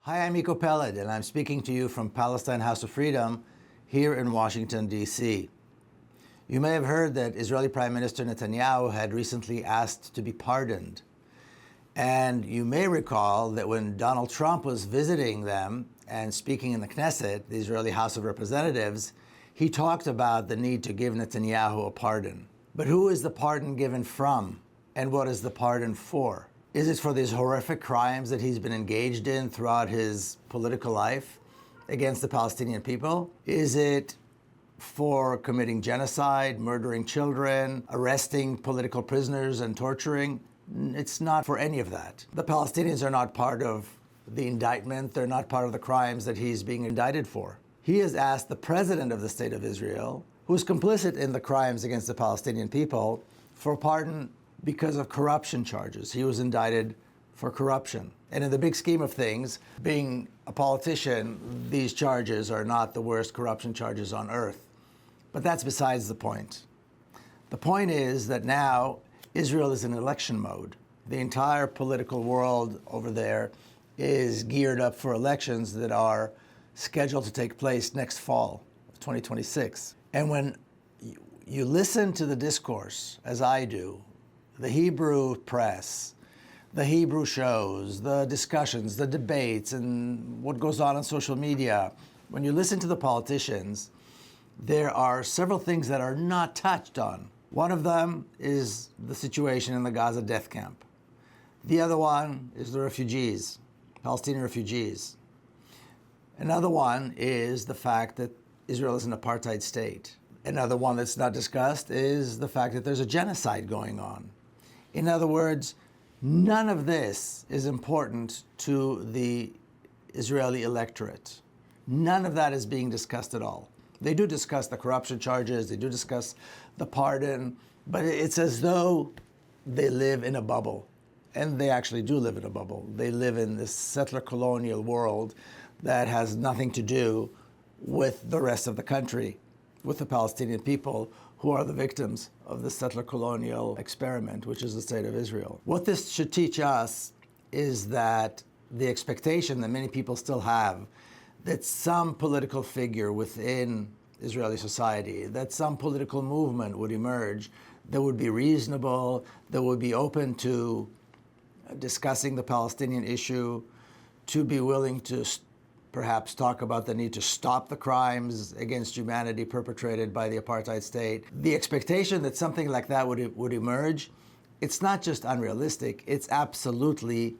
Hi, I'm Miko Peled, and I'm speaking to you from Palestine House of Freedom here in Washington, D.C. You may have heard that Israeli Prime Minister Netanyahu had recently asked to be pardoned. And you may recall that when Donald Trump was visiting them and speaking in the Knesset, the Israeli House of Representatives, he talked about the need to give Netanyahu a pardon. But who is the pardon given from, and what is the pardon for? Is it for these horrific crimes that he's been engaged in throughout his political life against the Palestinian people? Is it for committing genocide, murdering children, arresting political prisoners and torturing? It's not for any of that. The Palestinians are not part of the indictment. They're not part of the crimes that he's being indicted for. He has asked the president of the state of Israel, who's complicit in the crimes against the Palestinian people, for pardon because of corruption charges. He was indicted for corruption. And in the big scheme of things, being a politician, these charges are not the worst corruption charges on earth. But that's besides the point. The point is that now Israel is in election mode. The entire political world over there is geared up for elections that are scheduled to take place next fall of 2026. And when you listen to the discourse, as I do, the Hebrew press, the Hebrew shows, the discussions, the debates, and what goes on social media, when you listen to the politicians, there are several things that are not touched on. One of them is the situation in the Gaza death camp. The other one is the refugees, Palestinian refugees. Another one is the fact that Israel is an apartheid state. Another one that's not discussed is the fact that there's a genocide going on. In other words, none of this is important to the Israeli electorate. None of that is being discussed at all. They do discuss the corruption charges, they do discuss the pardon, but it's as though they live in a bubble. And they actually do live in a bubble. They live in this settler colonial world that has nothing to do with the rest of the country, with the Palestinian people who are the victims of the settler colonial experiment, which is the state of Israel. What this should teach us is that the expectation that many people still have that some political figure within Israeli society, that some political movement would emerge that would be reasonable, that would be open to discussing the Palestinian issue, to be willing to perhaps talk about the need to stop the crimes against humanity perpetrated by the apartheid state. The expectation that something like that would emerge, it's not just unrealistic, it's absolutely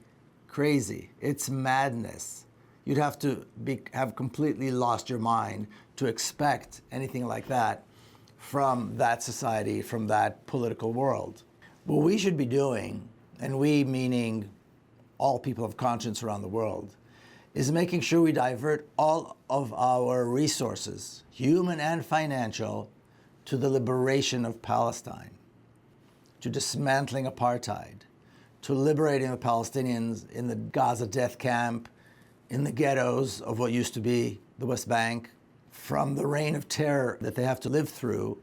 crazy. It's madness. You'd have to have completely lost your mind to expect anything like that from that society, from that political world. What we should be doing, and we meaning all people of conscience around the world, is making sure we divert all of our resources, human and financial, to the liberation of Palestine, to dismantling apartheid, to liberating the Palestinians in the Gaza death camp, in the ghettos of what used to be the West Bank, from the reign of terror that they have to live through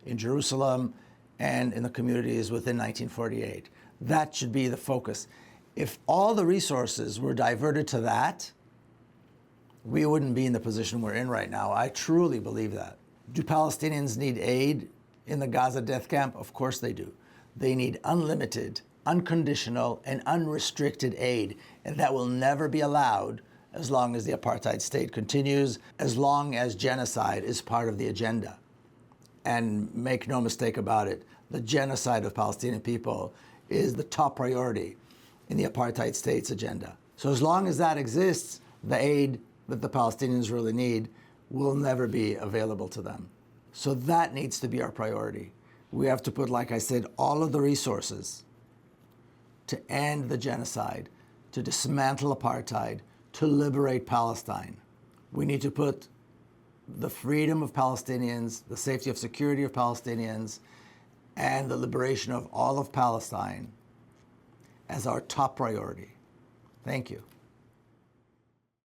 in Jerusalem and in the communities within 1948. That should be the focus. If all the resources were diverted to that, we wouldn't be in the position we're in right now. I truly believe that. Do Palestinians need aid in the Gaza death camp? Of course they do. They need unlimited, unconditional, and unrestricted aid, and that will never be allowed as long as the apartheid state continues, as long as genocide is part of the agenda. And make no mistake about it, the genocide of Palestinian people is the top priority in the apartheid state's agenda. So as long as that exists, the aid that the Palestinians really need will never be available to them. So that needs to be our priority. We have to put, like I said, all of the resources to end the genocide, to dismantle apartheid, to liberate Palestine. We need to put the freedom of Palestinians, the safety of security of Palestinians, and the liberation of all of Palestine as our top priority. Thank you.